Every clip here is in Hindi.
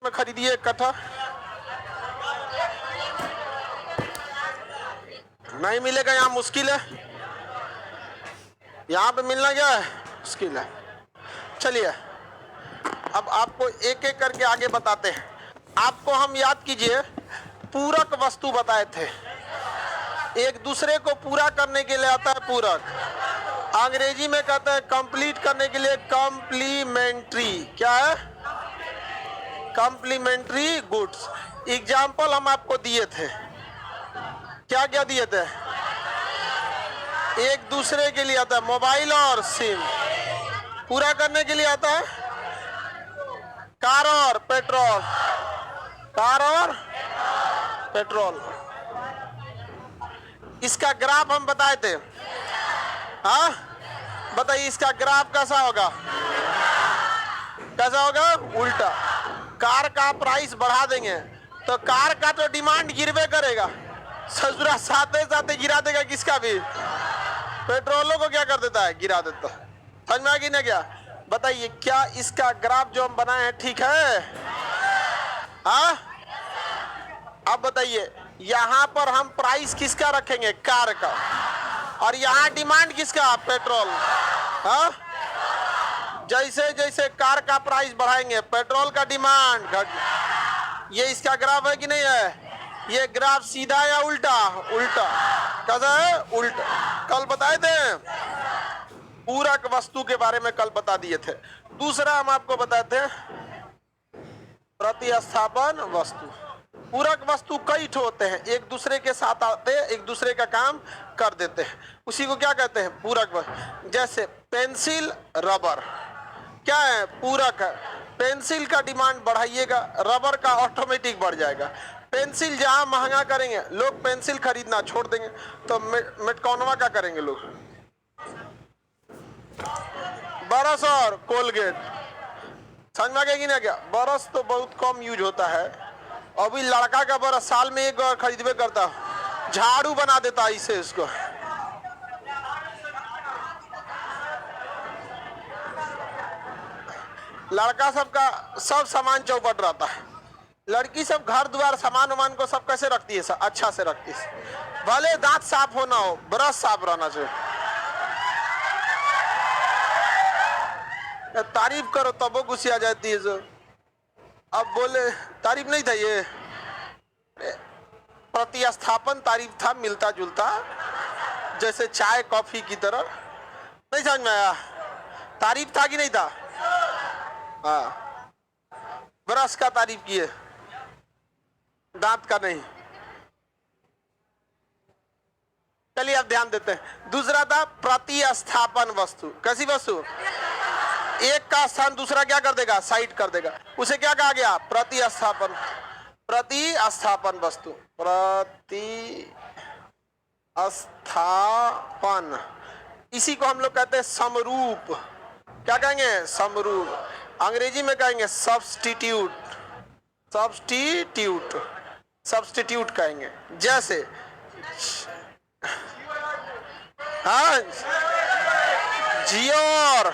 में खरीदिए एक कट्ठा। नहीं मिलेगा यहाँ, मुश्किल है, यहाँ पे मिलना क्या है, मुश्किल है। चलिए अब आपको एक एक करके आगे बताते हैं। आपको हम याद कीजिए पूरक वस्तु बताए थे, एक दूसरे को पूरा करने के लिए आता है पूरक, अंग्रेजी में कहते हैं कंप्लीट करने के लिए कॉम्प्लीमेंट्री। क्या है? Complementary goods. एग्जाम्पल हम आपको दिए थे, क्या क्या दिए थे? एक दूसरे के लिए आता है मोबाइल और सिम, पूरा करने के लिए आता है कार और पेट्रोल, कार और पेट्रोल। इसका ग्राफ हम बताए थे, हाँ बताइए इसका ग्राफ कैसा होगा? कैसा होगा? उल्टा। कार का प्राइस बढ़ा देंगे तो कार का तो डिमांड गिरवे करेगा, ससुरा साथे साथे गिरा देगा किसका भी, पेट्रोलों को क्या कर देता है? गिरा देता है। समझ में आ गई ना? क्या बताइए, क्या इसका ग्राफ जो हम बनाए हैं ठीक है? हाँ अब बताइए यहाँ पर हम प्राइस किसका रखेंगे? कार का, और यहाँ डिमांड किसका? पेट्रोल। हाँ जैसे जैसे कार का प्राइस बढ़ाएंगे पेट्रोल का डिमांड घट। ये इसका ग्राफ है कि नहीं है? ये ग्राफ सीधा या उल्टा? उल्टा। कैसा है? उल्टा। कल बताए थे पूरक वस्तु के बारे में, कल बता दिए थे। दूसरा हम आपको बताए थे प्रतिस्थापन वस्तु। पूरक वस्तु कई ठो होते हैं, एक दूसरे के साथ आते हैं, एक दूसरे का काम कर देते हैं, उसी को क्या कहते हैं? पूरक वस्तु। जैसे पेंसिल रबर, क्या है? पूरक है। पेंसिल का डिमांड बढ़ाइएगा, रबर का ऑटोमेटिक बढ़ जाएगा। पेंसिल जहां महंगा करेंगे लोग पेंसिल खरीदना छोड़ देंगे, तो मेटकॉनवा का करेंगे लोग, ब्रश और कोलगेट। समझ में आ गया कि ना? क्या ब्रश तो बहुत कम यूज होता है, अभी लड़का का ब्रश साल में एक बार खरीदवे करता, झाड़ू बना देता इसे इसको। लड़का सबका सब सामान चौपट रहता है, लड़की सब घर द्वार सामान वामान को सब कैसे रखती है? सब अच्छा से रखती है, भले दांत साफ होना हो ब्रश साफ रहना चाहिए। तारीफ करो तब वो गुस्से आ जाती है जो। अब बोले तारीफ नहीं था, ये प्रतिस्थापन तारीफ था, मिलता जुलता, जैसे चाय कॉफी की तरह। नहीं समझ में आया? तारीफ था कि नहीं था? हाँ ब्रश का तारीफ किए, दांत का नहीं। चलिए अब ध्यान देते हैं। दूसरा था प्रतिस्थापन वस्तु। कैसी वस्तु? एक का स्थान दूसरा क्या कर देगा? साइड कर देगा, उसे क्या कहा गया? प्रतिस्थापन। प्रतिस्थापन वस्तु, प्रतिस्थापन। इसी को हम लोग कहते हैं समरूप। क्या कहेंगे? समरूप। अंग्रेजी में कहेंगे सब्स्टिट्यूट, सब्स्टिट्यूट, सब्स्टिट्यूट कहेंगे। जैसे हाँ जियो और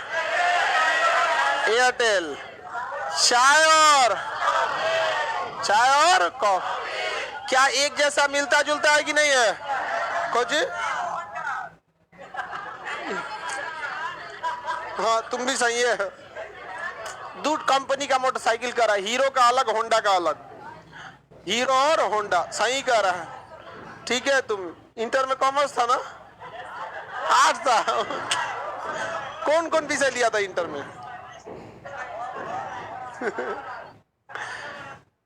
एयरटेल, चाय और कॉफी, क्या एक जैसा मिलता जुलता है कि नहीं है? कुछ हाँ तुम भी सही है। दूध कंपनी का मोटरसाइकिल का रहा है, हीरो का अलग होंडा का अलग, हीरो और होंडा सही कह रहा है। ठीक है, तुम इंटर में कॉमर्स था ना? आर्ट्स था। कौन कौन विषय लिया था इंटर में?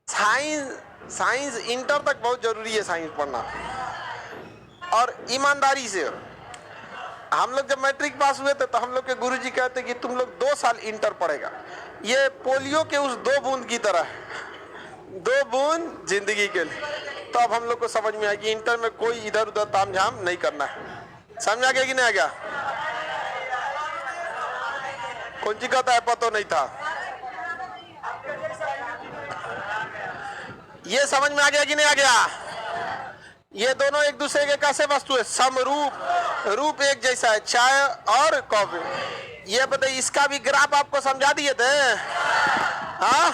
साइंस इंटर तक बहुत जरूरी है, साइंस पढ़ना। और ईमानदारी से, हम लोग जब मैट्रिक पास हुए थे तो हम लोग के गुरुजी कहते कि तुम लोग 2 साल इंटर पढ़ेगा, ये पोलियो के उस 2 बूंद की तरह, 2 बूंद जिंदगी के लिए। तो अब हम लोग को समझ में आया कि इंटर में कोई इधर उधर तामझाम नहीं करना है। समझ आ गया कि नहीं आ गया? कौन सी कहता है पता नहीं था, ये समझ में आ गया कि नहीं आ गया? ये दोनों एक दूसरे के कैसे वस्तु है? समरूप, रूप एक जैसा है, चाय और कॉफी। ये बताइए इसका भी ग्राफ आपको समझा दिए थे। हाँ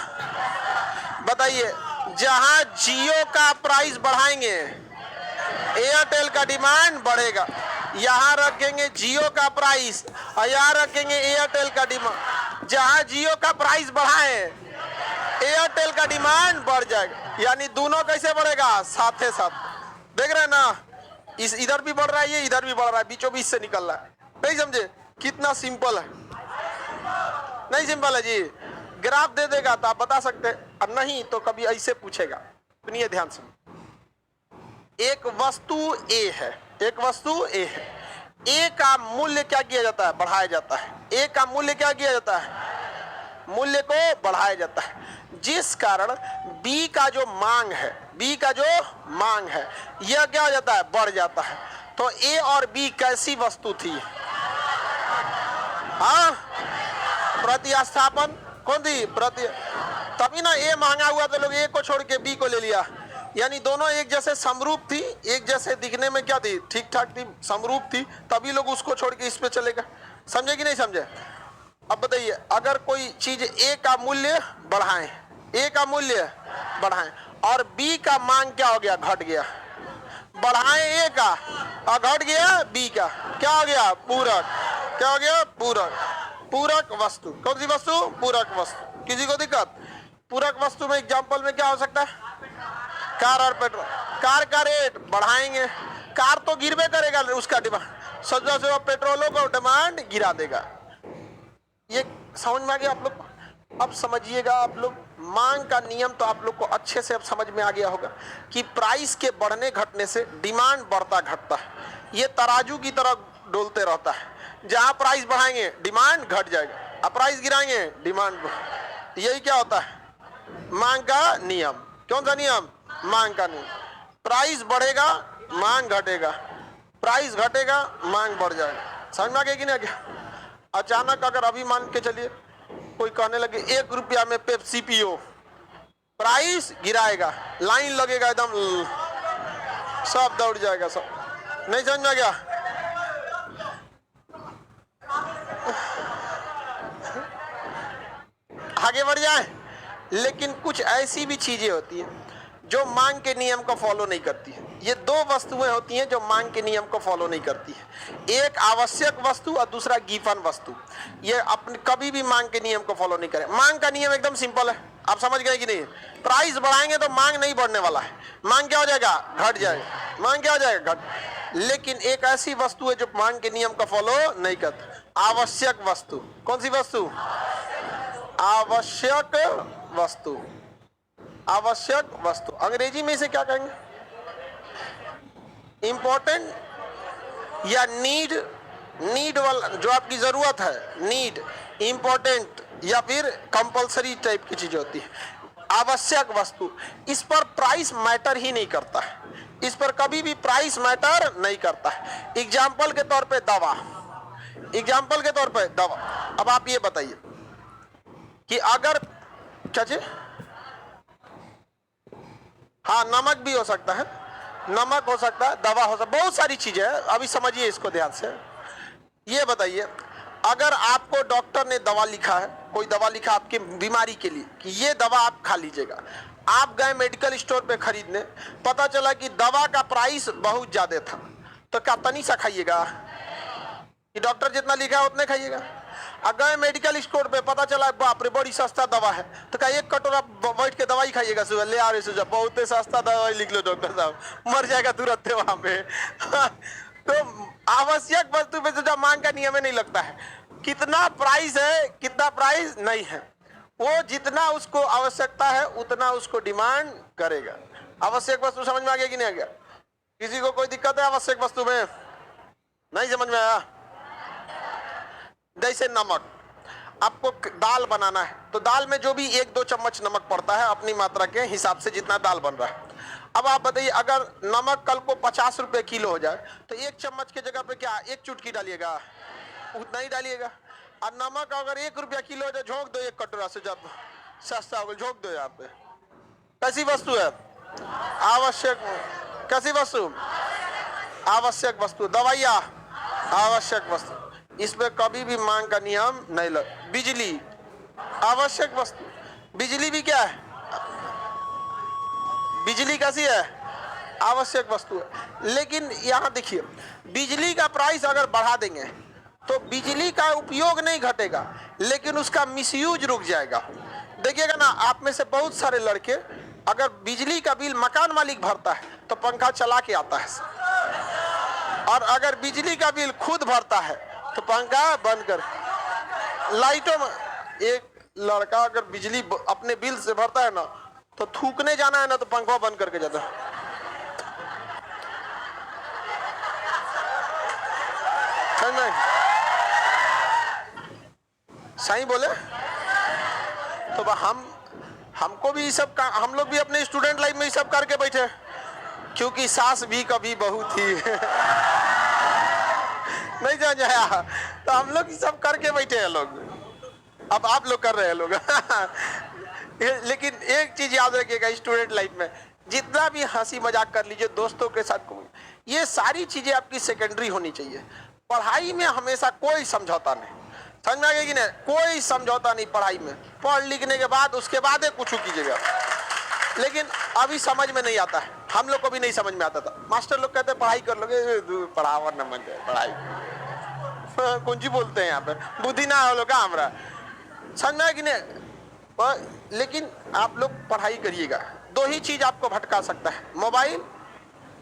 बताइए, जहां जियो का प्राइस बढ़ाएंगे एयरटेल का डिमांड बढ़ेगा, यहां रखेंगे जियो का प्राइस और यहां रखेंगे एयरटेल का डिमांड। जहां जियो का प्राइस बढ़ाए एयरटेल का डिमांड बढ़ जाएगा, यानी दोनों कैसे बढ़ेगा, साथे साथ। देख रहे हैं ना, इस इधर भी बढ़ रहा है, ये इधर भी बढ़ रहा है, बीचों बीच से निकल रहा है। नहीं समझे कितना सिंपल है? नहीं सिंपल है जी। ग्राफ दे देगा तो आप बता सकते हैं, और नहीं तो कभी ऐसे पूछेगा। सुनिए ध्यान से, एक वस्तु ए है, एक वस्तु ए है, ए का मूल्य क्या किया जाता है, बढ़ाया जाता है। ए का मूल्य क्या किया जाता है, मूल्य को बढ़ाया जाता है, जिस कारण बी का जो मांग है, बी का जो मांग है यह क्या हो जाता है, बढ़ जाता है। तो ए और बी कैसी वस्तु थी, हाँ, प्रतिस्थापन कौन थी, तभी ना ए महंगा हुआ तो लोग ए को छोड़ के बी को ले लिया, यानी दोनों एक जैसे समरूप थी, एक जैसे दिखने में क्या थी, ठीक ठाक थी, समरूप थी, तभी लोग उसको छोड़ के इस पे चलेगा। समझे कि नहीं समझे? अब बताइए, अगर कोई चीज ए का मूल्य बढ़ाएं, ए का मूल्य बढ़ाएं और बी का मांग क्या हो गया, घट गया, बढ़ाएं ए का और घट गया बी का, क्या हो गया, पूरक। क्या हो गया, पूरक। पूरक वस्तु, कौन सी वस्तु, पूरक वस्तु। किसी को दिक्कत? पूरक वस्तु में एग्जांपल में क्या हो सकता है, कार और पेट्रोल। कार का रेट बढ़ाएंगे, कार तो गिरवे करेगा उसका डिमांड, सजा से पेट्रोलों को डिमांड गिरा देगा। ये समझ में आ गया आप लोग? अब समझिएगा आप लोग, मांग का नियम तो आप लोग को अच्छे से अब समझ में आ गया होगा कि प्राइस के बढ़ने घटने से डिमांड बढ़ता घटता है, ये तराजू की तरह डोलते रहता है। जहां प्राइस बढ़ाएंगे डिमांड घट जाएगा, अब प्राइस गिराएंगे डिमांड, यही क्या होता है, मांग का नियम। कौन सा नियम, मांग का नियम। प्राइस बढ़ेगा मांग घटेगा, प्राइस घटेगा मांग बढ़ जाएगा। समझ में आ गया कि नहीं आ गया? अचानक अगर अभी मान के चलिए कोई कहने लगे 1 रुपया में पेप्सी पियो, प्राइस गिराएगा, लाइन लगेगा, एकदम सब दौड़ जाएगा सब। नहीं समझ में आ गया? आगे बढ़ जाए। लेकिन कुछ ऐसी भी चीजें होती हैं जो मांग के नियम को फॉलो नहीं करती है। ये दो वस्तुएं होती हैं जो मांग के नियम को फॉलो नहीं करती है, एक आवश्यक वस्तु और दूसरा गिवन वस्तु। ये अपने कभी भी मांग के नियम को फॉलो नहीं करे। मांग का नियम एकदम सिंपल है, आप समझ गए कि नहीं? प्राइस बढ़ाएंगे तो मांग नहीं बढ़ने वाला है, मांग क्या हो जाएगा, घट जाएगा। मांग क्या हो जाएगा, घट। लेकिन एक ऐसी वस्तु है जो मांग के नियम को फॉलो नहीं करती, आवश्यक वस्तु। कौन सी वस्तु? आवश्यक वस्तु। आवश्यक वस्तु अंग्रेजी में इसे क्या कहेंगे, इंपॉर्टेंट या नीड। नीड वाला जो आपकी जरूरत है, नीड, इंपॉर्टेंट या फिर कंपलसरी टाइप की चीज होती है। आवश्यक वस्तु, इस पर प्राइस मैटर ही नहीं करता है, इस पर कभी भी प्राइस मैटर नहीं करता है। एग्जाम्पल के तौर पे दवा, एग्जाम्पल के तौर पे दवा। अब आप ये बताइए कि अगर चाचे, हाँ नमक भी हो सकता है, नमक हो सकता है, दवा हो सकता है, बहुत सारी चीजें हैं। अभी समझिए इसको ध्यान से। ये बताइए, अगर आपको डॉक्टर ने दवा लिखा है, कोई दवा लिखा आपकी बीमारी के लिए कि ये दवा आप खा लीजिएगा, आप गए मेडिकल स्टोर पे खरीदने, पता चला कि दवा का प्राइस बहुत ज्यादा था, तो क्या तनी सा खाइएगा कि डॉक्टर जितना लिखा है उतने खाइएगा? अगर मेडिकल स्टोर पे पता चला बाप रे बड़ी सस्ता दवा है, तो क्या एक कटोरा बैठ के दवाई खाइएगा? सुबह ले आ रहे सुबह बहुत सस्ता दवाई लिख लो डॉक्टर साहब, मर जाएगा तुरंत वहां पे। तो आवश्यक वस्तु पे जो मांग का नियम नहीं लगता है, कितना प्राइस है कितना प्राइस नहीं है, वो जितना उसको आवश्यकता है उतना उसको डिमांड करेगा। आवश्यक वस्तु समझ में आ गया कि नहीं आ गया? किसी को कोई दिक्कत है आवश्यक वस्तु में? नहीं समझ में आया? जैसे नमक, आपको दाल बनाना है तो दाल में जो भी 1-2 चम्मच नमक पड़ता है अपनी मात्रा के हिसाब से जितना दाल बन रहा है। अब आप बताइए, अगर नमक कल को 50 रुपए किलो हो जाए तो 1 चम्मच की जगह पे क्या 1 चुटकी डालिएगा? उतना ही डालिएगा। और नमक अगर 1 रुपया किलो हो जाए, झोंक दो 1 कटोरा से, जब सस्ता हो गया झोंक दो यहाँ पे। कैसी वस्तु है? आवश्यक। कैसी वस्तु? आवश्यक वस्तु। दवाइयाँ आवश्यक वस्तु, इस पे कभी भी मांग का नियम नहीं लग। बिजली आवश्यक वस्तु, बिजली भी क्या है? बिजली कैसी है? आवश्यक वस्तु है। लेकिन यहां देखिए, बिजली का प्राइस अगर बढ़ा देंगे तो बिजली का उपयोग नहीं घटेगा, लेकिन उसका मिसयूज रुक जाएगा। देखिएगा ना, आप में से बहुत सारे लड़के अगर बिजली का बिल मकान मालिक भरता है तो पंखा चला के आता है, और अगर बिजली का बिल खुद भरता है तो पंखा बंद कर। लाइटों में एक लड़का अगर बिजली अपने बिल से भरता है ना, तो थूकने जाना है ना तो पंखा बंद करके जाता है। सही बोले तो हमको भी सब का, हम लोग भी अपने स्टूडेंट लाइफ में ये सब करके बैठे, क्योंकि सास भी कभी बहू थी। नहीं समझ आया? तो हम लोग ये सब करके बैठे हैं लोग, अब आप लोग कर रहे हैं लोग। लेकिन एक चीज याद रखिएगा, स्टूडेंट लाइफ में जितना भी हंसी मजाक कर लीजिए दोस्तों के साथ, ये सारी चीजें आपकी सेकेंडरी होनी चाहिए। पढ़ाई में हमेशा कोई समझौता नहीं, समझ में आ गया कि नहीं? कोई समझौता नहीं पढ़ाई में। पढ़ लिखने के बाद उसके बाद कुछ कीजिएगा, लेकिन अभी समझ में नहीं आता है। हम लोग को भी नहीं समझ में आता था। मास्टर लोग कहते पढ़ाई कर लोगे, पढ़ावा न मन जाए पढ़ाई कुंजी बोलते हैं यहाँ पे, बुद्धि ना हो लोग हमारा, समझ में आया कि नहीं? लेकिन आप लोग पढ़ाई करिएगा, दो ही चीज आपको भटका सकता है, मोबाइल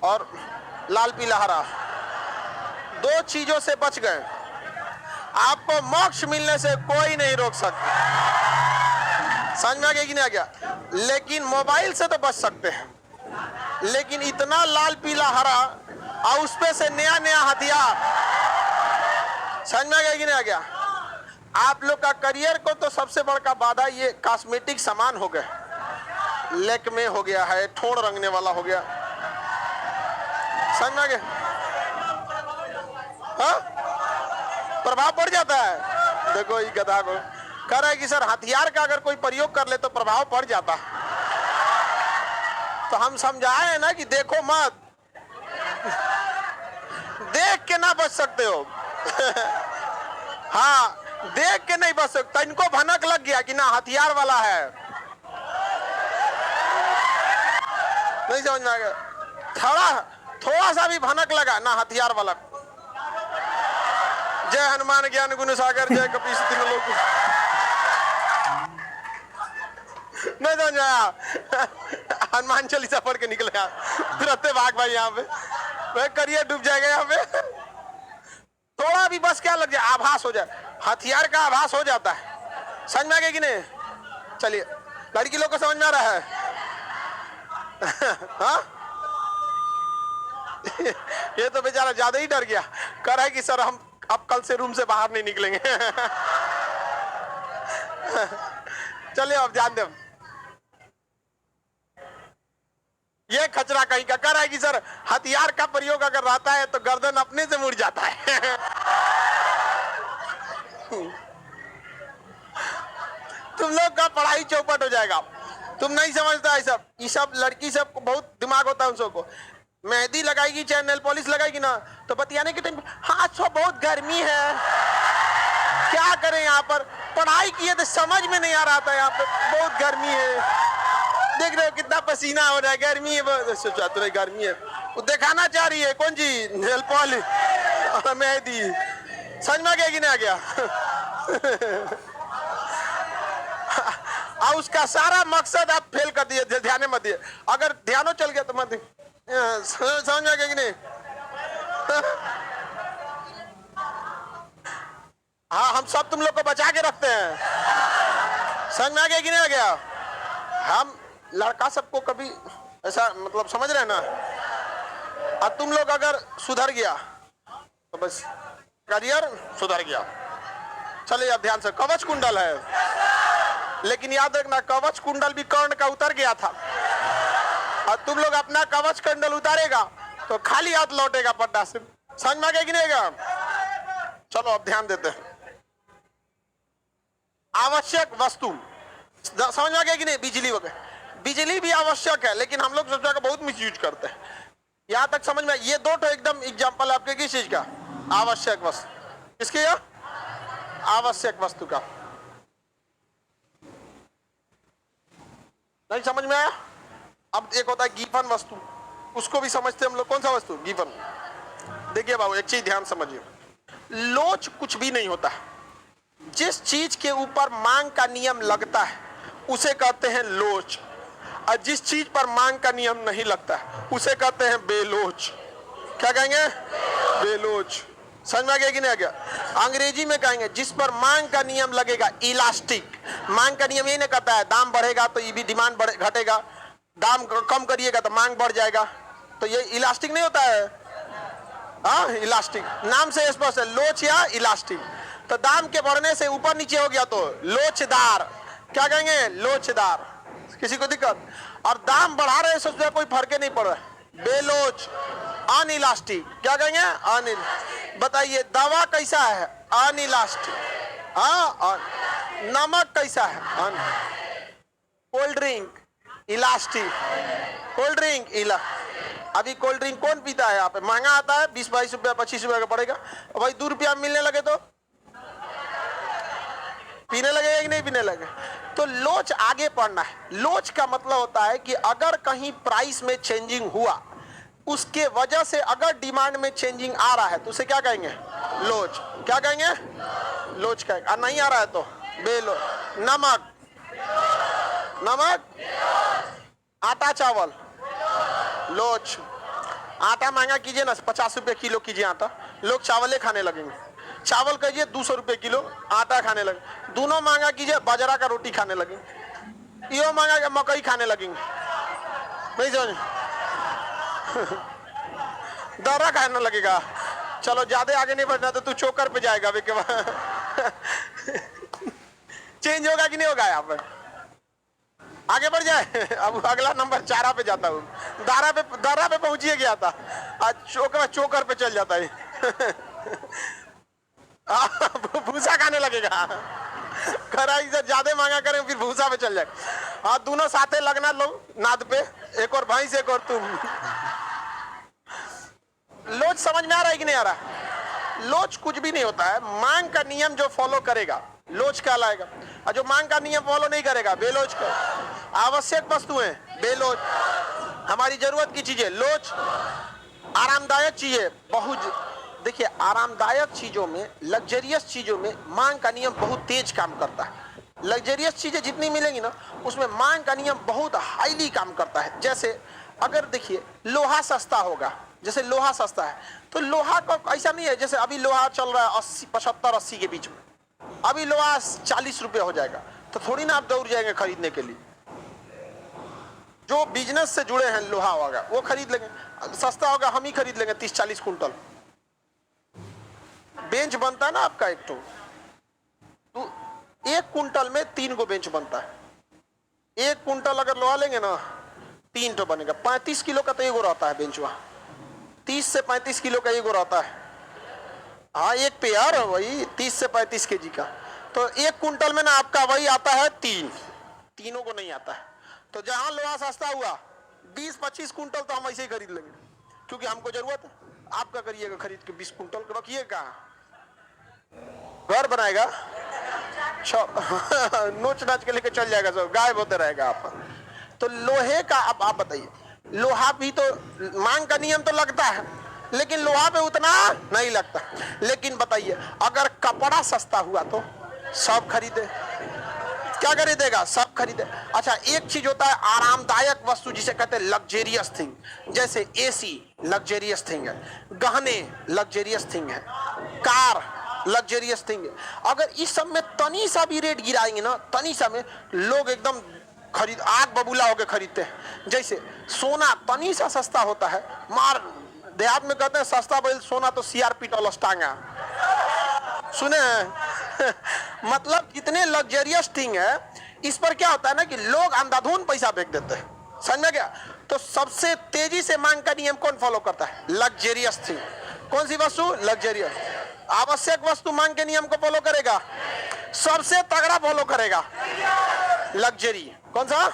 और लाल पीला हरा। दो चीजों से बच गए, आपको मोक्ष मिलने से कोई नहीं रोक सकता। समझ में आ गया कि नहीं आ गया? लेकिन मोबाइल से तो बच सकते हैं, लेकिन इतना लाल पीला हरा और उस पे से नया नया हथियार, समझ में आ गया कि नहीं आ गया? आप लोग का करियर को तो सबसे बड़ा बाधा ये कॉस्मेटिक सामान हो गए, लेकमे हो गया है, ठोड़ रंगने वाला हो गया, समझ में आ गया? हाँ? प्रभाव पड़ जाता है। देखो ये गधा को कह रहा है कि सर हथियार का अगर कोई प्रयोग कर ले तो प्रभाव पड़ जाता। तो हम समझाए ना कि देखो मत, देख के ना बच सकते हो। हाँ, देख के नहीं बच सकता। इनको भनक लग गया कि ना हथियार वाला है, नहीं समझ में आ गया? थोड़ा सा भी भनक लगा ना हथियार वाला। जय हनुमान ज्ञान गुण सागर, जय कपीस तीनों लोक। नहीं समझ में आया? हनुमान चालीसा पढ़ के निकलेगा तुरंत भाग भाई, यहाँ पे करियर डूब जाएगा। यहाँ पे थोड़ा भी बस क्या लग जाए, आभास हो जाए, हथियार का आभास हो जाता है। समझ में आ गया कि नहीं? चलिए, लड़की लोग को समझ में आ रहा है? हाँ? ये तो बेचारा ज्यादा ही डर गया, कह रहा है कि सर हम अब कल से रूम से बाहर नहीं निकलेंगे। चलिए अब ध्यान दे, ये खचरा कहीं का कह रहा है कि सर हथियार का प्रयोग अगर रहता है तो गर्दन अपने से मुड़ जाता है। तुम लोग का पढ़ाई चौपट हो जाएगा, तुम नहीं समझता है सब। ये सब लड़की सब बहुत दिमाग होता है उन सबको। मेहंदी लगाएगी चाहे नेल पॉलिश लगाएगी ना, तो बतियाने के टाइम हाँ अच्छा बहुत गर्मी है, क्या करें यहाँ पर पढ़ाई किए तो समझ में नहीं आ रहा था, यहाँ पे बहुत गर्मी है, देख रहे हो कितना पसीना हो रहा है, गर्मी है। सोचा तो गर्मी है, वो दिखाना चाह रही है कौन जी, नेल पॉलिश और मेहंदी। समझ में आ गया कि नहीं आ गया? और उसका सारा मकसद आप फेल कर दिए, ध्यान मत दिए। अगर ध्यानो चल गया तो मत, समझ में आ गया कि नहीं? हाँ, हम सब तुम लोग को बचा के रखते हैं। समझ में आ गया कि नहीं आ गया? हम लड़का सबको कभी ऐसा मतलब समझ रहे हैं ना, और तुम लोग अगर सुधर गया तो बस करियर सुधर गया। चलिए अब ध्यान से, कवच कुंडल है, लेकिन याद रखना कवच कुंडल भी कर्ण का उतर गया था, और तुम लोग अपना कवच कुंडल उतारेगा तो खाली हाथ लौटेगा पट्टा से। समझ में आ गया कि नहीं आएगा? चलो अब ध्यान देते हैं। आवश्यक वस्तु समझ में आ गया कि नहीं? बिजली वगैरह, बिजली भी आवश्यक है, लेकिन हम लोग सोचा बहुत मिस यूज करते हैं। यहां तक समझ में? ये दो तो एकदम एग्जाम्पल आपके किस चीज का? आवश्यक वस्तु। किसके? आवश्यक वस्तु का। नहीं समझ में आया? अब एक होता है गिवन वस्तु, उसको भी समझते हम लोग। कौन सा वस्तु? गिवन। देखिए बाबू, एक चीज ध्यान समझिए, लोच कुछ भी नहीं होता। जिस चीज के ऊपर मांग का नियम लगता है उसे कहते हैं लोच, और जिस चीज पर मांग का नियम नहीं लगता उसे कहते हैं बेलोच। क्या कहेंगे? बेलोच। समझ में आ गया कि नहीं आ गया? अंग्रेजी में कहेंगे जिस पर मांग का नियम लगेगा, इलास्टिक। मांग का नियम ये नहीं कहता है दाम बढ़ेगा तो ये भी डिमांड घटेगा, दाम कम करिएगा तो मांग बढ़ जाएगा, तो ये इलास्टिक नहीं होता है। हाँ, इलास्टिक नाम से स्पष्ट है, लोच या इलास्टिक। तो दाम के बढ़ने से ऊपर नीचे हो गया तो लोचदार। क्या कहेंगे? लोचदार। किसी को दिक्कत? और दाम बढ़ा रहे सोच कोई फर्क नहीं पड़ रहा है, बेलोच, अनइलास्टिक। क्या कहेंगे? अनिल। बताइए दवा कैसा है? अनइलास्टिक। हाँ, नमक कैसा है? Cold drink elastic. Cold drink अभी कोल्ड ड्रिंक कौन पीता है? यहाँ पे महंगा आता है, 20-22 रुपया 25 रुपया का पड़ेगा, और भाई 2 रुपया मिलने लगे तो पीने लगेगा कि नहीं पीने लगे? तो लोच आगे पढ़ना है। लोच का मतलब होता है कि अगर कहीं प्राइस में चेंजिंग हुआ, उसके वजह से अगर डिमांड में चेंजिंग आ रहा है तो उसे क्या कहेंगे? लोच। क्या कहेंगे? लोच कहेंगे। और नहीं आ रहा है तो बेलोच। नमक, आटा चावल, लोच। आटा महंगा कीजिए ना, 50 रुपए किलो कीजिए आटा, लोग चावले खाने लगेंगे। चावल कहिए 200 रुपए किलो, आटा खाने लगे। दोनों महंगा कीजिए, बाजरा का रोटी खाने लगेंगे। यो महंगा मकई खाने लगेंगे। नहीं समझ? दर्रा खाने लगेगा। चलो ज्यादा आगे नहीं बढ़ना तो तू चोकर पे जाएगा। वे के बाद चेंज होगा कि नहीं होगा? यहाँ पे आगे बढ़ जाए। अब अगला नंबर चारा पे जाता हूँ। दारा पे पहुंचिए गया था, आज चोकर पे चल जाता है। भूसा खाने लगेगा। खराई से ज्यादा मांगा करें फिर भूसा पे चल जाए। हाँ, दोनों साथे लगना लो नाद पे, एक और भैंस एक और तुम। लोच समझ में आ रहा है कि नहीं आ रहा? लोच कुछ भी नहीं होता है, मांग का नियम जो फॉलो करेगा लोच कहलाएगा, और जो मांग का नियम फॉलो नहीं करेगा बेलोच का। आवश्यक वस्तुएं बेलोच, हमारी जरूरत की चीजें लोच, आरामदायक चीजें बहुत। देखिए आरामदायक चीजों में, लग्जरियस चीजों में मांग का नियम बहुत तेज काम करता है। लग्जरियस चीजें जितनी मिलेंगी ना उसमें मांग का नियम बहुत हाईली काम करता है। जैसे अगर देखिए लोहा सस्ता होगा, जैसे लोहा सस्ता है तो लोहा का ऐसा नहीं है जैसे अभी लोहा चल रहा है 75-80 के बीच में, अभी लोहा 40 रुपये हो जाएगा तो थोड़ी ना आप दौड़ जाएंगे खरीदने के लिए। जो बिजनेस से जुड़े हैं लोहा होगा वो खरीद लेंगे, सस्ता होगा हम ही खरीद लेंगे 30-40 कुंटल। बेंच बनता है ना आपका एक तो 1 कुंटल में 3 गो बेंच बनता है। 1 कुंटल अगर लोहा लेंगे ना 3 तो बनेगा। 35 किलो का तो एगो रहता है बेंच, वहां 30 से 35 किलो का एगो रहता है। हाँ, एक पेयर वही 30 से 35 केजी का, तो 1 कुंटल में ना आपका वही आता है 3, तीनों को नहीं आता है। तो जहां लोहा सस्ता हुआ 20-25 कुंटल तो हम ऐसे ही खरीद लेंगे क्योंकि हमको जरूरत है। आपका करिएगा खरीद के 20 कुंटल रखिएगा, घर बनाएगा नोच नाच के लेके चल जाएगा, सब गायब होते रहेगा आप। तो लोहे का अब आप बताइए, लोहा भी तो मांग का नियम तो लगता है लेकिन लोहा पे उतना नहीं लगता। लेकिन बताइए अगर कपड़ा सस्ता हुआ तो सब खरीदे, क्या खरीदेगा? सब खरीदे। अच्छा, एक चीज होता है आरामदायक वस्तु जिसे कहते हैं लग्जेरियस थिंग, जैसे एसी लग्जेरियस थिंग है, गहने लग्जेरियस थिंग है, कार लग्जेरियस थिंग है। अगर इस सब में तनी सा भी रेट गिराएंगे ना, तनी सा में लोग एकदम खरीद आग बबूला होकर खरीदते हैं। जैसे सोना तनी सा सस्ता होता है, मार देहात में कहते हैं सस्ता बोल सोना तो सीआरपी टॉलस टांगा, सुने मतलब कितने लग्जरियस थिंग है। इस पर क्या होता है ना कि लोग अंधाधुन पैसा फेंक देते हैं, समझ में गया? तो सबसे तेजी से मांग का नियम कौन फॉलो करता है? Luxurious thing. कौन सी वस्तु? लग्जरियस। आवश्यक वस्तु मांग के नियम को फॉलो करेगा, सबसे तगड़ा फॉलो करेगा लग्जरी। कौन सा?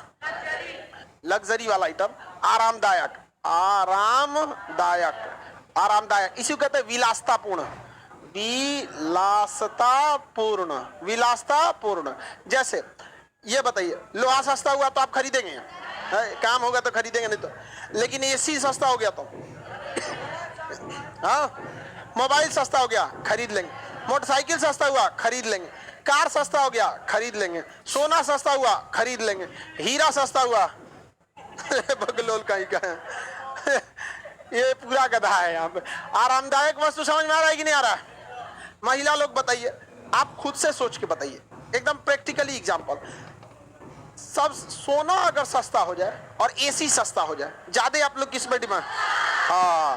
लग्जरी वाला आइटम, आरामदायक, आरामदायक, आरामदायक। इसी को कहते हैं विलासतापूर्ण, विलासतापूर्ण, विलासतापूर्ण। जैसे ये बताइए लोहा सस्ता हुआ तो आप खरीदेंगे, काम होगा तो खरीदेंगे, नहीं तो। लेकिन एसी सस्ता हो गया तो, हाँ, मोबाइल सस्ता हो गया खरीद लेंगे, मोटरसाइकिल सस्ता हुआ खरीद लेंगे, कार सस्ता हो गया खरीद लेंगे, सोना सस्ता हुआ खरीद लेंगे, हीरा सस्ता हुआ बगलोल कहीं का है ये पूरा गधा है यहाँ पे। आरामदायक वस्तु समझ में आ रहा है कि नहीं आ रहा है? महिला लोग बताइए, आप खुद से सोच के बताइए, एकदम प्रैक्टिकली एग्जांपल। सब सोना अगर सस्ता हो जाए और एसी सस्ता हो जाए, ज्यादा आप लोग किस पे डिमांड? हाँ,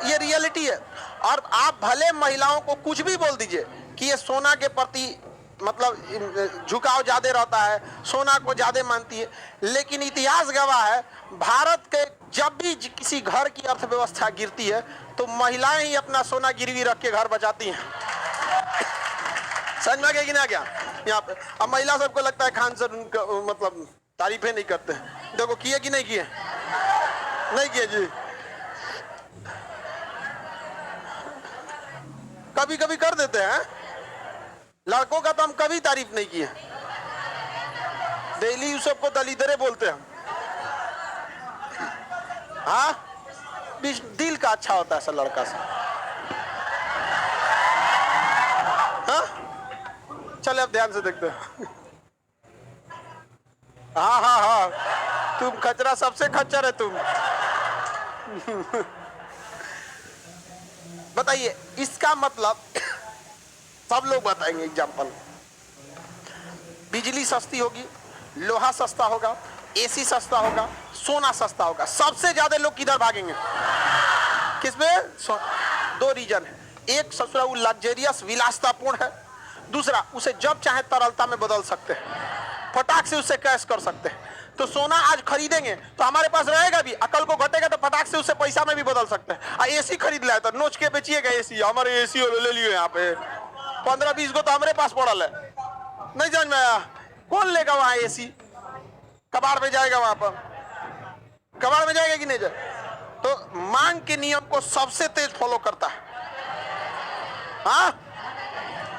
ये रियलिटी है। और आप भले महिलाओं को कुछ भी बोल दीजिए कि ये सोना के प्रति मतलब झुकाव ज्यादा रहता है, सोना को ज्यादा मानती है, लेकिन इतिहास गवाह है भारत के जब भी किसी घर की अर्थव्यवस्था गिरती है तो महिलाएं ही अपना सोना गिरवी रख के घर बचाती हैं। समझ में गया कि ना क्या यहाँ पे? अब महिला सबको लगता है खान सर उनका मतलब तारीफें नहीं करते। देखो किए कि नहीं किए? नहीं किए जी, कभी कभी कर देते हैं। लड़कों का तो हम कभी तारीफ नहीं किए, डेली उस सबको दलिदरे बोलते हैं। हाँ, दिल का अच्छा होता है सर लड़का से। हाँ, चले अब ध्यान से देखते हैं। हाँ हाँ हाँ, तुम खचरा, सबसे खच्चर है तुम। बताइए इसका मतलब, सब लोग बताएंगे एग्जाम्पल। बिजली सस्ती होगी, लोहा सस्ता होगा, एसी सस्ता होगा, सोना सस्ता होगा, सबसे ज्यादा लोग किधर भागेंगे? किसमें? दो रीजन है, एक ससुरा वो लग्जरियस विलासतापूर्ण है, दूसरा उसे जब चाहे तरलता में बदल सकते हैं, फटाक से उसे कैश कर सकते हैं। तो सोना आज खरीदेंगे तो हमारे पास रहेगा भी, अकल को घटेगा तो फटाक से उसे पैसा में भी बदल सकते हैं। एसी खरीद लाए तो नोच के बेचिएगा, एसी हमारे एसी ले लिए यहाँ पे 15-20 को तो हमारे पास पड़ल है। नहीं समझ में आया? कौन लेगा वहां एसी? कबाड़ में जाएगा, वहां पर कबाड़ में जाएगा कि नहीं जाए? तो मांग के नियम को सबसे तेज फॉलो करता है। हाँ,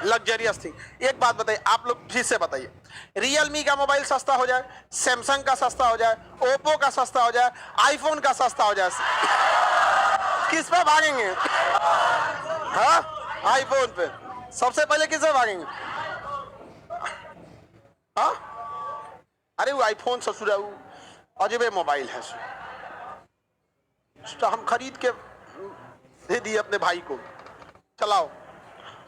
लग्जरियस थिंग। एक बात बताइए, आप लोग फिर से बताइए, रियलमी का मोबाइल सस्ता हो जाए, सैमसंग का सस्ता हो जाए, ओप्पो का सस्ता हो जाए, आईफोन का सस्ता हो जाए, किस पे भागेंगे? हाँ, आईफोन पे सबसे पहले किस पे भागेंगे? हाँ, अरे वो आईफोन ससुरा अजबे मोबाइल है, तो हम खरीद के दे दिए अपने भाई को, चलाओ।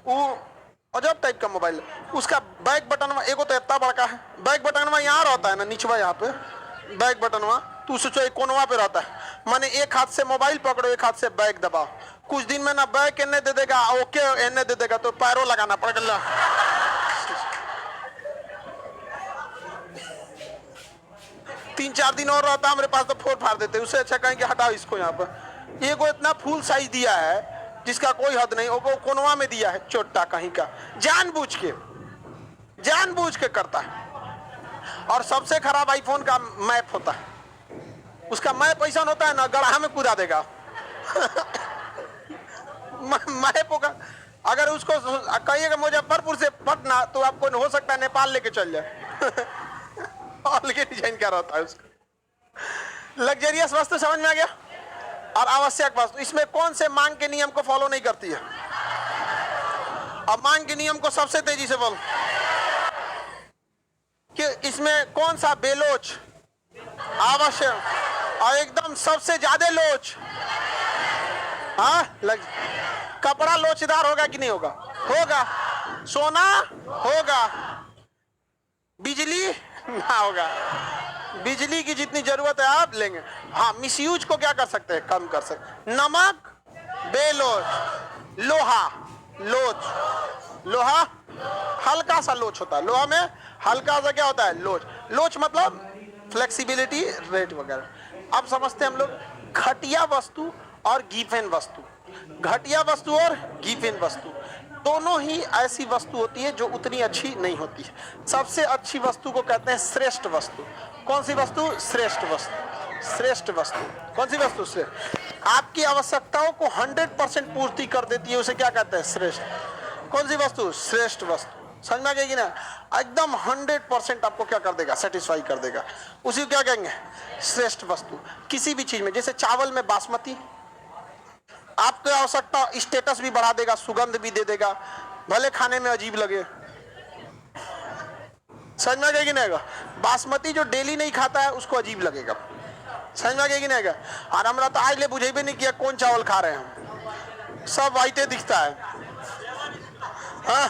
वो अजब टाइप का मोबाइल है, उसका बैक बटन एगो तो इतना बड़का है, बैक बटन यहाँ रहता है ना, नीचवा यहाँ पे बैक बटन, तो उससे कोनवा पे रहता है। माने एक हाथ से मोबाइल पकड़ो, एक हाथ से बैक दबाओ, कुछ दिन में ना बैक एने दे देगा, ओके एने दे देगा, तो पैरों लगाना पड़ेगा। 3-4 दिन और रहता हमारे पास तो फोड़ फाड़ देते, उससे अच्छा कहेंगे हटाओ इसको। यहाँ पर एगो इतना फुल साइज दिया है जिसका कोई हद नहीं, वो कोनवा में दिया है चोटा कहीं का, जानबूझ के करता है। और सबसे खराब आईफोन का मैप होता है, उसका मैप ऐसा होता है ना, गड्ढा में कूदा देगा। मैप होगा, अगर उसको कहिएगा मुजफ्फरपुर से पटना, तो आपको हो सकता है नेपाल लेके चल जाए। अलग डिजाइन क्या रहता है उसका। लग्जरियस वस्तु समझ में आ गया? और आवश्यक वस्तु, इसमें कौन से मांग के नियम को फॉलो नहीं करती है? अब मांग के नियम को सबसे तेजी से बोल कि इसमें कौन सा बेलोच आवश्यक और एकदम सबसे ज्यादा लोच? हाँ, कपड़ा लोचदार होगा कि नहीं होगा? होगा। सोना होगा, बिजली ना होगा। बिजली की जितनी जरूरत है आप लेंगे। हाँ, मिसयूज को क्या कर सकते हैं? कम कर सकते। नमक बेलोच, लोहा लोच, लोहा हल्का सा लोच होता है, लोहा में हल्का सा क्या होता है? लोच। लोच मतलब फ्लेक्सिबिलिटी, रेट वगैरह। अब समझते हैं हम लोग घटिया वस्तु और गिवन वस्तु। घटिया वस्तु और गिवन वस्तु दोनों ही ऐसी वस्तु होती है जो उतनी अच्छी नहीं होती है। सबसे अच्छी वस्तु को कहते हैं श्रेष्ठ वस्तु। कौन सी वस्तु? श्रेष्ठ वस्तु। श्रेष्ठ वस्तु कौन सी वस्तु? श्रेष्ठ। आपकी आवश्यकताओं को 100% पूर्ति कर देती है, उसे क्या कहते हैं? श्रेष्ठ। कौन सी वस्तु? श्रेष्ठ वस्तु। समझ में आ गई ना? एकदम 100% आपको क्या कर देगा, सेटिस्फाई कर देगा। उसी को क्या कहेंगे, श्रेष्ठ वस्तु। किसी भी चीज में, जैसे चावल में बासमती, आपको आवश्यकता स्टेटस भी बढ़ा देगा, सुगंध भी दे देगा, भले खाने में अजीब लगे। समझ में आ गई कि नहीं? बासमती जो डेली नहीं खाता है उसको अजीब लगेगा। समझ में आ गई कि नहीं? और हमरा तो आज ले बुझे भी नहीं किया कौन चावल खा रहे हैं, सब वाइटे दिखता है। हाँ,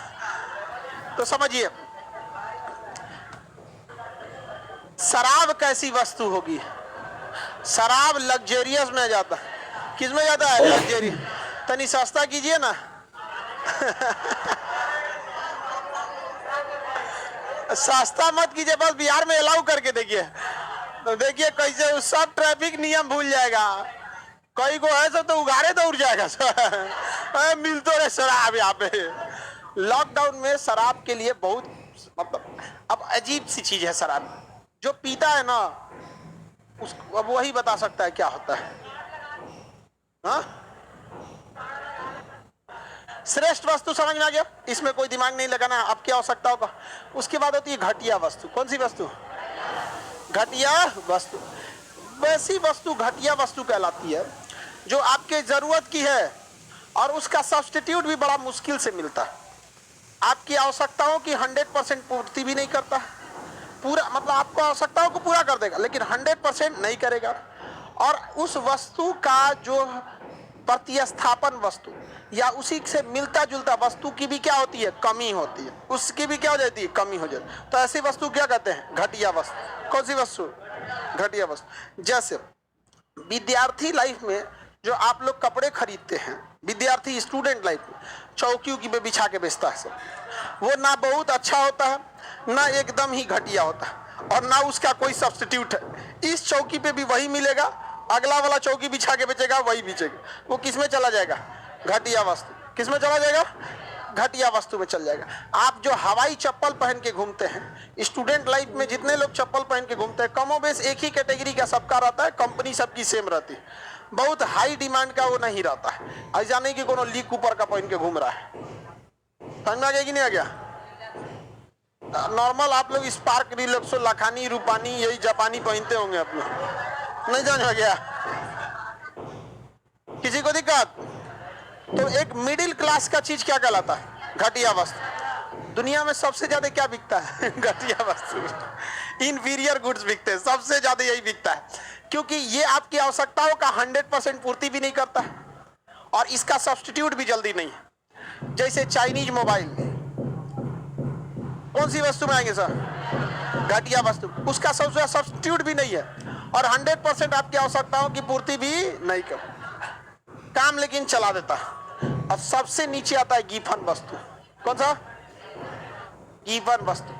तो समझिए, शराब कैसी वस्तु होगी? शराब लग्जरियस में जाता है। किस में जाता है? लग्जरी। तनी सस्ता कीजिए ना। सस्ता मत कीजिए, बस बिहार में अलाउ करके देखिए, तो देखिए कैसे सब ट्रैफिक नियम भूल जाएगा। कई को है सब तो उगारे दौड़ जाएगा। मिल तो रहे शराब यहाँ पे। लॉकडाउन में शराब के लिए बहुत, मतलब अब अजीब सी चीज है शराब। जो पीता है ना उसको अब वही बता सकता है क्या होता है। हाँ, श्रेष्ठ वस्तु समझ में आ गया, इसमें कोई दिमाग नहीं लगाना, आपकी आवश्यकता होगा। उसके बाद होती है घटिया वस्तु। कौन सी वस्तु? घटिया वस्तु। वैसी वस्तु घटिया वस्तु कहलाती है जो आपके जरूरत की है और उसका सब्स्टिट्यूट भी बड़ा मुश्किल से मिलता है। आपकी आवश्यकताओं की 100% पूर्ति भी नहीं करता, पूरा मतलब आपको आवश्यकताओं को पूरा कर देगा लेकिन 100% नहीं करेगा। और उस वस्तु का जो प्रतिस्थापन वस्तु या उसी से मिलता जुलता वस्तु की भी क्या होती है, कमी होती है, उसकी भी क्या हो जाती है, कमी हो जाती है। तो ऐसी वस्तु क्या कहते हैं, घटिया वस्तु। कौन सी वस्तु? घटिया वस्तु। जैसे विद्यार्थी लाइफ में जो आप लोग कपड़े खरीदते हैं, विद्यार्थी स्टूडेंट लाइफ में चौकी पे बिछा के बेचता है सब, वो ना बहुत अच्छा होता है, ना एकदम ही घटिया होता है, और ना उसका कोई सब्स्टिट्यूट है। इस चौकी पे भी वही मिलेगा, अगला वाला चौकी बिछा के बेचेगा वही बेचेगा, वो किस में चला जाएगा, घटिया वस्तु। किस में चला जाएगा, घटिया वस्तु में चल जाएगा। आप जो हवाई चप्पल पहन के घूमते हैं, स्टूडेंट लाइफ में जितने लोग चप्पल पहन के घूमते हैं, कमोबेश एक ही कैटेगरी का सबका रहता है, कंपनी सबकी सेम रहती है, बहुत हाई डिमांड का वो नहीं रहता है। ऐसा नहीं कि कोनो ली कूपर का पहन के घूम रहा है। समझ में आ गया कि नहीं आ गया? नॉर्मल आप लोग स्पार्क, रिलैक्सो, लखानी, रूपानी, यही जापानी पहनते होंगे आप लोग, नहीं समझ में गया? किसी को दिक्कत? तो एक मिडिल क्लास का चीज क्या कहलाता है, घटिया वस्तु। दुनिया में सबसे ज्यादा क्या बिकता है, घटिया वस्तु। इंफीरियर गुड्स बिकते हैं, सबसे ज्यादा यही बिकता है, क्योंकि ये आपकी आवश्यकताओं का 100% पूर्ति भी नहीं करता है और इसका सब्स्टिट्यूट भी जल्दी नहीं है। जैसे चाइनीज मोबाइल, कौन सी वस्तु में आएंगे सर, घटिया वस्तु। उसका सब्स्टिट्यूट भी नहीं है और 100% आपकी आवश्यकताओं की पूर्ति भी नहीं कर काम, लेकिन चला देता है। और सबसे नीचे आता है गीफन वस्तु। कौन सा? गीफन वस्तु।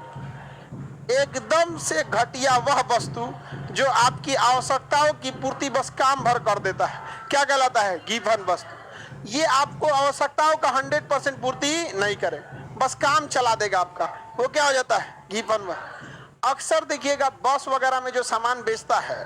एकदम से घटिया वह वस्तु जो आपकी आवश्यकताओं की पूर्ति बस काम भर कर देता है, क्या कहलाता है, गीफन वस्तु। ये आपको आवश्यकताओं का 100% पूर्ति नहीं करे, बस काम चला देगा आपका, वो क्या हो जाता है, गीफन वस्तु। अक्सर देखिएगा बस वगैरह में जो सामान बेचता है,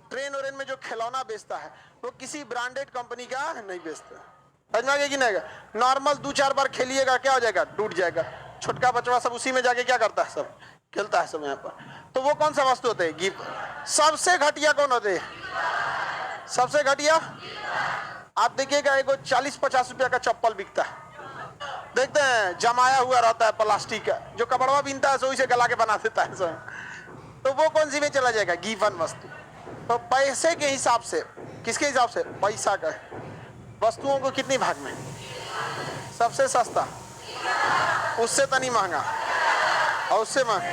ट्रेन और में जो खिलौना बेचता है, वो किसी ब्रांडेड कंपनी का नहीं बेचता। समझ में आ गया कि नहीं? नॉर्मल 2-4 बार खेलिएगा क्या हो जाएगा, टूट जाएगा। छोटका बचवा सब उसी में जाके क्या करता है, सब खेलता है सब यहाँ पर। तो वो कौन सा वस्तु होते हैं, गिफ्ट। सबसे घटिया कौन होते हैं, सबसे घटिया? आप देखिएगा एगो 40-50 रुपया का चप्पल बिकता है, देखते हैं जमाया हुआ रहता है प्लास्टिक का, जो कपड़वा बीनता है सो उसे गला के बना देता है सब। तो वो कौन सी में चला जाएगा, गिवन वस्तु। तो पैसे के हिसाब से, किसके हिसाब से, पैसा का, वस्तुओं को कितनी भाग में, सबसे सस्ता, उससे तनी महंगा और उससे महंगा।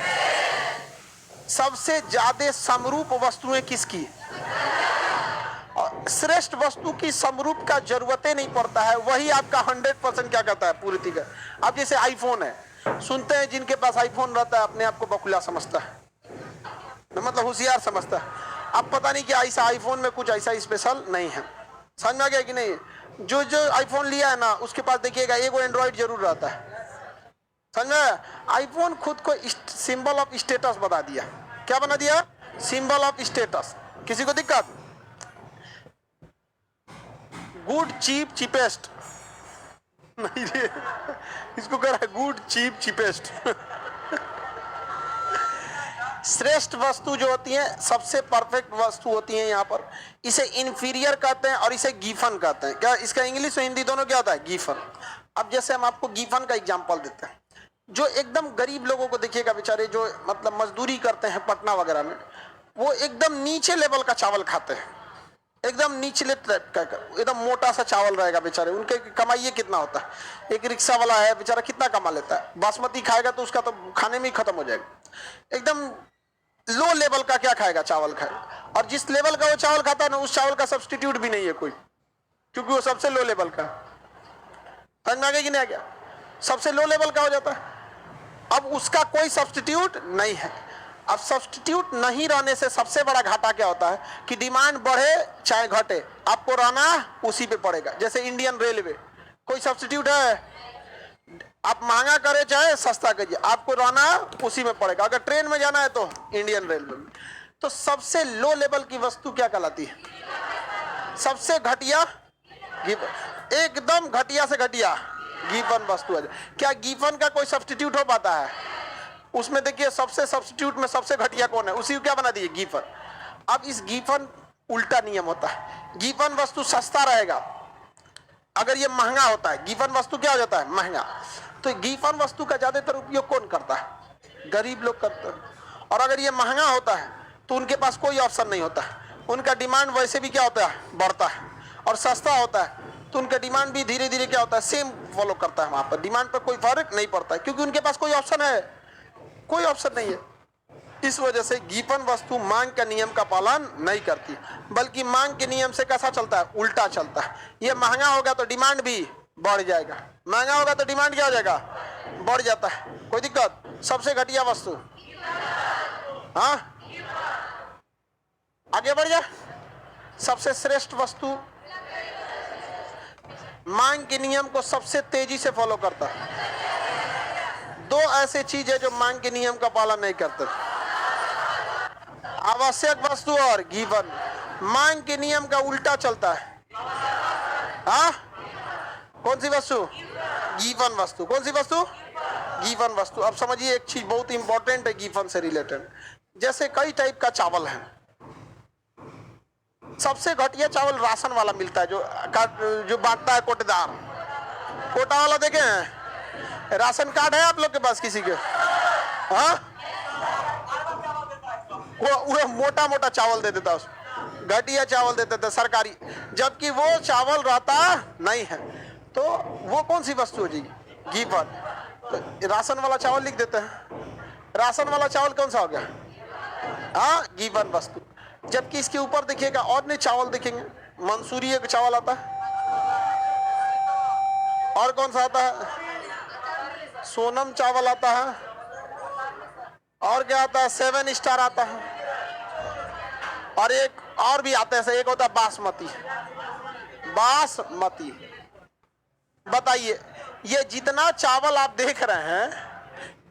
सबसे ज्यादा समरूप वस्तुएं किसकी, और श्रेष्ठ वस्तु की समरूप का जरूरतें नहीं पड़ता है, वही आपका 100% क्या कहता है, पूर्ति का। अब जैसे आईफोन है, सुनते हैं जिनके पास आईफोन रहता है अपने आप को बकुला समझता है, मतलब होशियार समझता है। अब पता नहीं कि ऐसा आईफोन में कुछ ऐसा स्पेशल नहीं है। समझ में आ गया कि नहीं? जो जो आईफोन लिया है ना उसके पास देखिएगा एगो एंड्रॉइड जरूर रहता है। समझ में? आईफोन खुद को सिंबल ऑफ स्टेटस बता दिया। क्या बना दिया, सिंबल ऑफ स्टेटस। किसी को दिक्कत? गुड, चीप, चीपेस्ट, नहीं रे, इसको कह रहा है गुड चीप चीपेस्ट। श्रेष्ठ वस्तु जो होती है, सबसे परफेक्ट वस्तु होती है यहाँ पर, इसे इंफीरियर कहते हैं और इसे गिफन कहते हैं। क्या इसका इंग्लिश और हिंदी दोनों क्या होता है? गिफन। अब जैसे हम आपको गिफन का एग्जांपल देते हैं, जो एकदम गरीब लोगों को देखिएगा, बेचारे जो मतलब मजदूरी करते हैं पटना वगैरह में, वो एकदम नीचे लेवल का चावल खाते हैं, एकदम निचले टाइप का, एकदम मोटा सा चावल रहेगा बेचारे। उनके कमाइए कितना होता है? एक रिक्शा वाला है बेचारा, कितना कमा लेता है? बासमती खाएगा तो उसका तो खाने में ही खत्म हो जाएगा। एकदम लो लेवल का क्या खाएगा? चावल खाएगा। और जिस लेवल का वो चावल खाता है ना, उस चावल का सब्स्टिट्यूट भी नहीं है कोई, क्योंकि वो सबसे लो लेवल का। समझ में आ गया कि नहीं आ गया? सबसे लो लेवल का हो जाता है। अब उसका कोई सब्स्टिट्यूट नहीं है। अब सब्स्टिट्यूट नहीं रहने से सबसे बड़ा घाटा क्या होता है कि डिमांड बढ़े चाहे घटे, आपको रहना उसी पे पड़ेगा। जैसे इंडियन रेलवे, कोई सब्स्टिट्यूट है? आप महंगा करे चाहे सस्ता करिए, आपको रहना उसी में पड़ेगा। अगर ट्रेन में जाना है तो इंडियन रेलवे में। तो सबसे लो लेवल की वस्तु क्या कहलाती है? सबसे घटिया गिवन, एकदम घटिया से घटिया गिवन वस्तु है। क्या गिवन का कोई सब्स्टिट्यूट हो पाता है? उसमें देखिए सबसे सब्स्टिट्यूट में सबसे घटिया कौन है, उसी को क्या बना दिए? गिवन। अब इस गिवन उल्टा नियम होता है, गिवन वस्तु सस्ता रहेगा अगर ये महंगा होता है। गिवन वस्तु क्या हो जाता है? महंगा। तो गिवन वस्तु का ज्यादातर उपयोग कौन करता है? गरीब लोग करते हैं। और अगर ये महंगा होता है तो उनके पास कोई ऑप्शन नहीं होता है, उनका डिमांड वैसे भी क्या होता है? बढ़ता है। और सस्ता होता है तो उनका डिमांड भी धीरे धीरे क्या होता है? सेम फॉलो करता है, वहां पर डिमांड पर कोई फर्क नहीं पड़ता है, क्योंकि उनके पास कोई ऑप्शन है? कोई ऑप्शन नहीं है। इस वजह से गिवन वस्तु मांग के नियम का पालन नहीं करती, बल्कि मांग के नियम से कैसा चलता है? उल्टा चलता है। ये महंगा होगा तो डिमांड भी बढ़ जाएगा, महंगा होगा तो डिमांड क्या हो जाएगा? बढ़ जाता है। कोई दिक्कत? सबसे घटिया वस्तु, हाँ आगे बढ़ जा। सबसे श्रेष्ठ वस्तु मांग के नियम को सबसे तेजी से फॉलो करता है। दो ऐसे चीज है जो मांग के नियम का पालन नहीं करते, आवश्यक वस्तु और गिवन। मांग के नियम का उल्टा चलता है। हाँ, कौन सी वस्तु? गिवन वस्तु। कौन सी वस्तु? गिवन वस्तु। अब समझिए एक चीज बहुत इंपॉर्टेंट है गिवन से रिलेटेड। जैसे कई टाइप का चावल है, सबसे घटिया चावल राशन वाला मिलता है, जो बांटता है कोटेदार। कोटा वाला देखे हैं? राशन कार्ड है आप लोग के पास किसी के? हाँ, वो मोटा मोटा चावल दे देता, उस घटिया चावल देते थे सरकारी, जबकि वो चावल रहता नहीं है। तो वो कौन सी वस्तु हो जाएगी? गिवन। तो राशन वाला चावल लिख देते हैं। राशन वाला चावल कौन सा हो गया? हाँ, गिवन वस्तु। जबकि इसके ऊपर देखिएगा और नहीं चावल देखेंगे, मंसूरी एक चावल आता है, और कौन सा आता है? सोनम चावल आता है, और क्या आता है? 7 स्टार आता है, और एक और भी आता है, एक होता है बासमती। बासमती। बताइए, ये जितना चावल आप देख रहे हैं,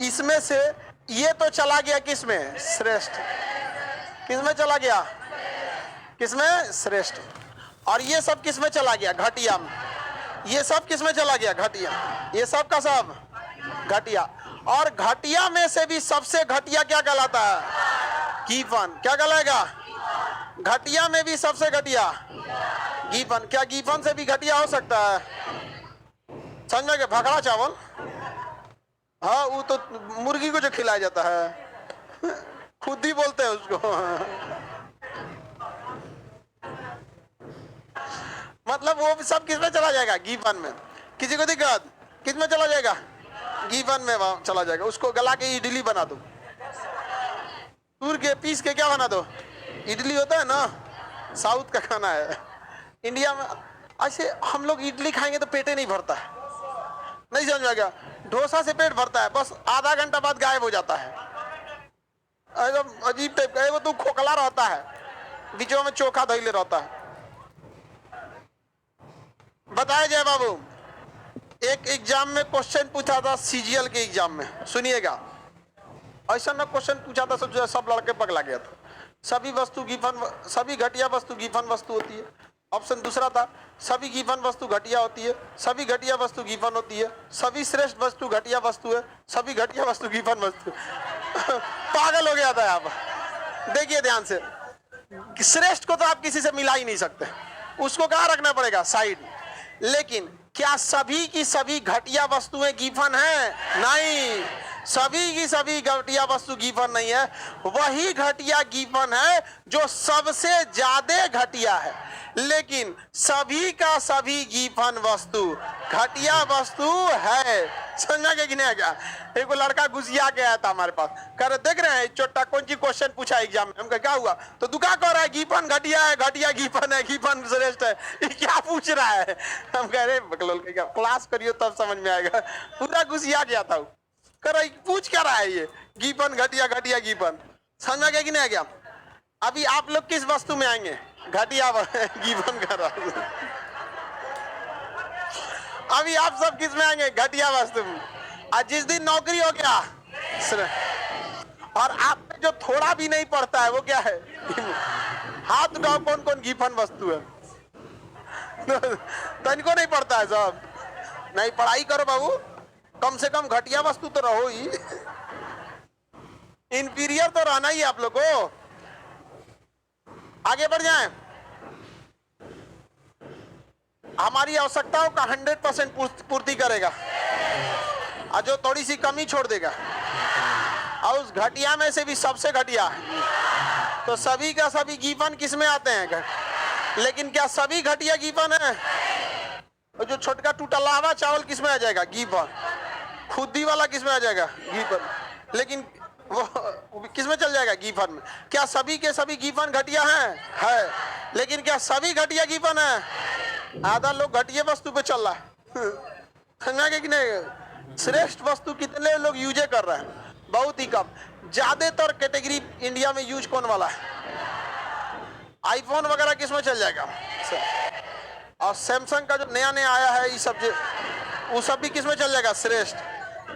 इसमें से ये तो चला गया किसमें? श्रेष्ठ। किसमें चला गया? किसमें? श्रेष्ठ। और ये सब किसमें चला गया? घटिया में। ये सब किसमें चला गया? घटिया। ये सब का सब घटिया। और घटिया में से भी सबसे घटिया क्या कहलाता है? गिवन। क्या कहलाएगा? घटिया में भी सबसे घटिया गिवन। क्या गिवन से भी घटिया हो सकता है? समझ में गए? भखड़ा चावल, हाँ, वो तो मुर्गी को जो खिलाया जाता है, खुद ही बोलते हैं उसको। मतलब वो सब किस में चला जाएगा? गिवन में। किसी को दिक्कत? किस में चला जाएगा? गिवन में वहां चला जाएगा। उसको गला के इडली बना दो, तूर के पीस के क्या बना दो? इडली होता है ना, साउथ का खाना है। इंडिया में ऐसे हम लोग इडली खाएंगे तो पेटे नहीं भरता है, नहीं समझ में गया? डोसा से पेट भरता है, बस आधा घंटा बाद गायब हो जाता है। एकदम अजीब टाइप का, वो तो खोखला रहता है, बीचों में चोखा धैले रहता है। बताए जय बाबू, एक एग्जाम में क्वेश्चन पूछा था, सीजीएल के एग्जाम में, सुनिएगा। ऐसा ना क्वेश्चन पूछा था, सब लड़के पगला गया था। सभी वस्तु गिवन, सभी घटिया वस्तु गिवन वस्तु होती है। ऑप्शन दूसरा था, सभी गिवन वस्तु घटिया होती है, सभी घटिया वस्तु गिवन होती है, सभी श्रेष्ठ वस्तु घटिया वस्तु है, सभी घटिया वस्तु गिवन वस्तु। पागल हो गया था आप। देखिए ध्यान से, श्रेष्ठ को तो आप किसी से मिला ही नहीं सकते, उसको कहाँ रखना पड़ेगा, साइड। लेकिन क्या सभी की सभी घटिया वस्तुएं गिवन है? नहीं, सभी की सभी घटिया वस्तु गिवन नहीं है। वही घटिया गिवन है जो सबसे ज्यादा घटिया है, लेकिन सभी का सभी गिवन वस्तु घटिया वस्तु है। समझा गया कि नहीं? क्या एक लड़का घुसिया के आया था हमारे पास, कह रहे देख रहे हैं छोटा कौन सी क्वेश्चन पूछा एग्जाम में। हम कहा क्या हुआ? तो दुका कह रहा है गिवन घटिया है, घटिया गिवन है, गिवन श्रेष्ठ है, ये क्या पूछ रहा है? हम कह रहे बकलोल क्या, क्लास करियो तब समझ में आएगा। पूरा घुसिया गया था, कह रहा पूछ क्या रहा है ये गिवन घटिया, घटिया गिवन। समझ गया कि नहीं गया? अभी आप लोग किस वस्तु में आएंगे? घटिया गिवन कर रहा। अभी आप सब किस में आएंगे? घटिया वस्तु में। आज जिस दिन नौकरी हो गया और आप में जो थोड़ा भी नहीं पड़ता है वो क्या है? हाथ उठाओ, कौन कौन गिवन वस्तु है? तो इनको नहीं पड़ता है सब। नहीं, पढ़ाई करो बाबू, कम से कम घटिया वस्तु तो रहो ही, इंफीरियर तो रहना ही आप लोग को। आगे बढ़ जाएं, हमारी आवश्यकताओं का 100% पूर्ति करेगा और जो थोड़ी सी कमी छोड़ देगा, और उस घटिया में से भी सबसे घटिया। तो सभी का सभी गिवन किस में आते हैं? लेकिन क्या सभी घटिया गिवन है? और जो छोटका टूटलावा चावल किस में आ जाएगा? गिवन। खुदी वाला किस में आ जाएगा? गिवन। लेकिन वो किस में चल जाएगा? गिवन में। क्या सभी के सभी गिवन घटिया हैं? है। लेकिन क्या सभी घटिया गिवन है? आधा लोग घटिया वस्तु पे चल रहा है। समझा कि नहीं? श्रेष्ठ वस्तु कितने लोग यूज कर रहे हैं? बहुत ही कम। ज्यादातर कैटेगरी इंडिया में यूज कौन वाला है? आईफोन वगैरह किस में चल जाएगा? और सैमसंग का जो नया नया आया है ये सब, वो सब भी किस में चल जाएगा? श्रेष्ठ।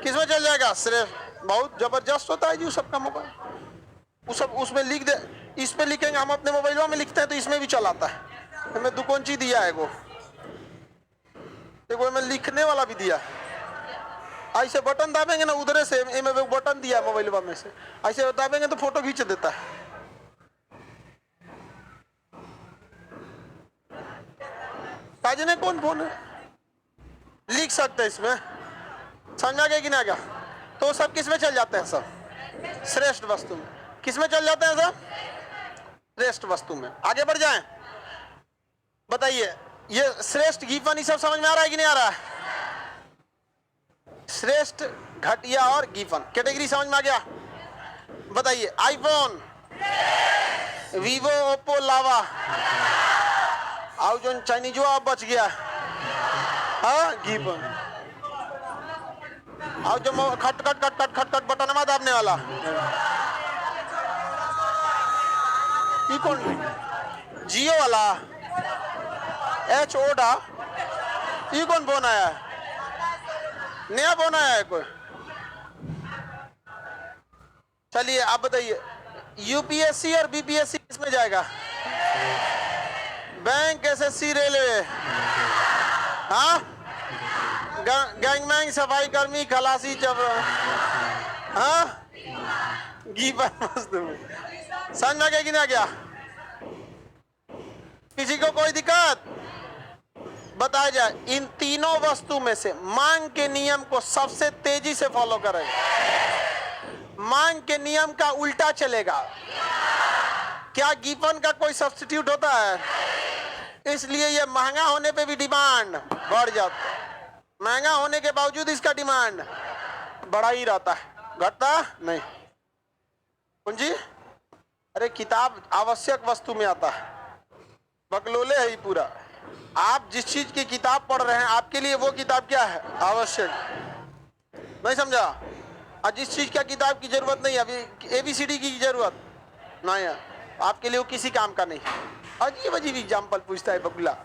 किस में चल जाएगा? श्रेष्ठ। बहुत जबरदस्त होता है जी सबका मोबाइल। वो सब उसमें लिख दे, इस पे लिखेंगे, हम अपने मोबाइलों में लिखते हैं तो इसमें भी चलाता है। हमें दुकोंची दिया है वो, देखो मैं लिखने वाला भी दिया। ऐसे बटन दाबेंगे ना, उधर से में बटन दिया मोबाइल में से, ऐसे दाबेंगे तो फोटो खींच देता है। ताजने कौन फोन है? लिख सकते हैं इसमें। समझा गया कि ना? क्या तो सब किस में चल जाते हैं? सब श्रेष्ठ वस्तु में। किस में चल जाते हैं? सब श्रेष्ठ वस्तु में। आगे बढ़ जाएं, बताइए ये श्रेष्ठ गिवन ये सब समझ में आ रहा है कि नहीं आ रहा है? श्रेष्ठ, घटिया और गिवन कैटेगरी समझ में आ गया? बताइए आईफोन, वीवो, ओप्पो, लावा, और जो चाइनीजो अब बच गया, हाँ गिवन। और जो खट खट खट खट खट खट बटन में दाबने वाला, ये कौन? जियो वाला, एच ओडा, ये कौन फोन आया है? नया फोन आया है कोई? चलिए आप बताइए, यूपीएससी और बीपीएससी किसमें जाएगा? बैंक, एसएससी, रेलवे, हाँ, गैंगमैंग, सफाई कर्मी, खलासी, चबरा, हाँ, गिवन वस्तु में। समझ में गया कि नहीं गया? किसी को कोई दिक्कत? बताया जाए इन तीनों वस्तु में से मांग के नियम को सबसे तेजी से फॉलो करेगा। मांग के नियम का उल्टा चलेगा। क्या गिवन का कोई सब्स्टिट्यूट होता है? इसलिए ये महंगा होने पे भी डिमांड बढ़ जाता है। महंगा होने के बावजूद इसका डिमांड बढ़ा ही रहता है, घटता नहीं। जी अरे किताब आवश्यक वस्तु में आता है, बकलोले है ये पूरा। आप जिस चीज की किताब पढ़ रहे हैं आपके लिए वो किताब क्या है? आवश्यक। नहीं समझा? और जिस चीज का किताब की जरूरत नहीं, अभी एबीसीडी की जरूरत नहीं है, आपके लिए वो किसी काम का नहीं। अजीब अजीब एग्जाम्पल पूछता है बकुला।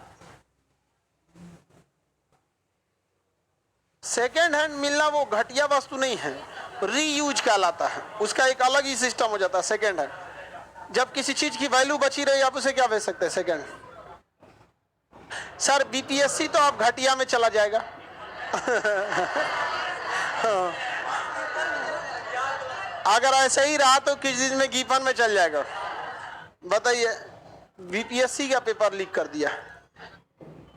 सेकेंड हैंड मिलना वो घटिया वस्तु नहीं है, रीयूज कहलाता है। उसका एक अलग ही सिस्टम हो जाता है सेकेंड हैंड। जब किसी चीज की वैल्यू बची रही आप उसे क्या बेच सकते हैं? सेकेंड। सर बीपीएससी तो अब घटिया में चला जाएगा। अगर ऐसे ही रहा तो किस दिन में गीपन में चल जाएगा। बताइए, बीपीएससी का पेपर लीक कर दिया।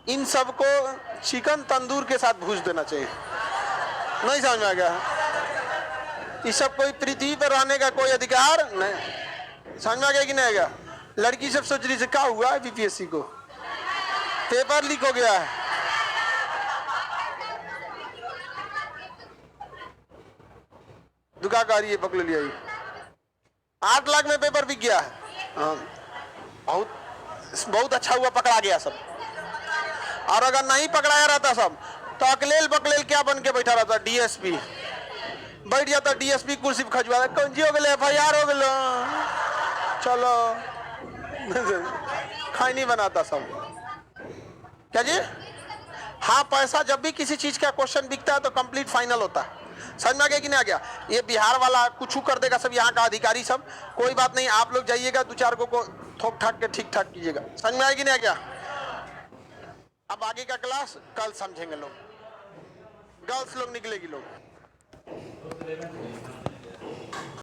इन सबको चिकन तंदूर के साथ भूज देना चाहिए। नहीं समझ में आ गया? ये सब कोई पृथ्वी पर रहने का कोई अधिकार नहीं। समझ में आ गया कि नहीं आ गया? लड़की सब सोच रही है क्या हुआ है बीपीएससी को, पेपर लीक हो गया है। दुकानदारी है, पकड़ लिया। 8 लाख में पेपर बिक गया है। हाँ, बहुत अच्छा हुआ पकड़ा गया सब। और अगर नहीं पकड़ाया रहता सब तो अकलेल बकलेल क्या बन के बैठा रहता, डीएसपी बैठ जाता। डीएसपी कुर्सी पे खजवा कौन जी हो गए, FIR हो गए, चलो खाई नहीं बनाता सब। क्या जी? हाँ, पैसा जब भी किसी चीज का क्वेश्चन बिकता है तो कंप्लीट फाइनल होता है। समझ में आ गया कि नहीं आ गया? ये बिहार वाला कुछ कर देगा सब, यहाँ का अधिकारी सब, कोई बात नहीं। आप लोग जाइएगा 2-4 को ठोक ठाक के ठीक ठाक कीजिएगा। समझ में आएगी नहीं आ गया? अब आगे का क्लास कल समझेंगे लोग, गर्ल्स लोग निकलेगी लोग।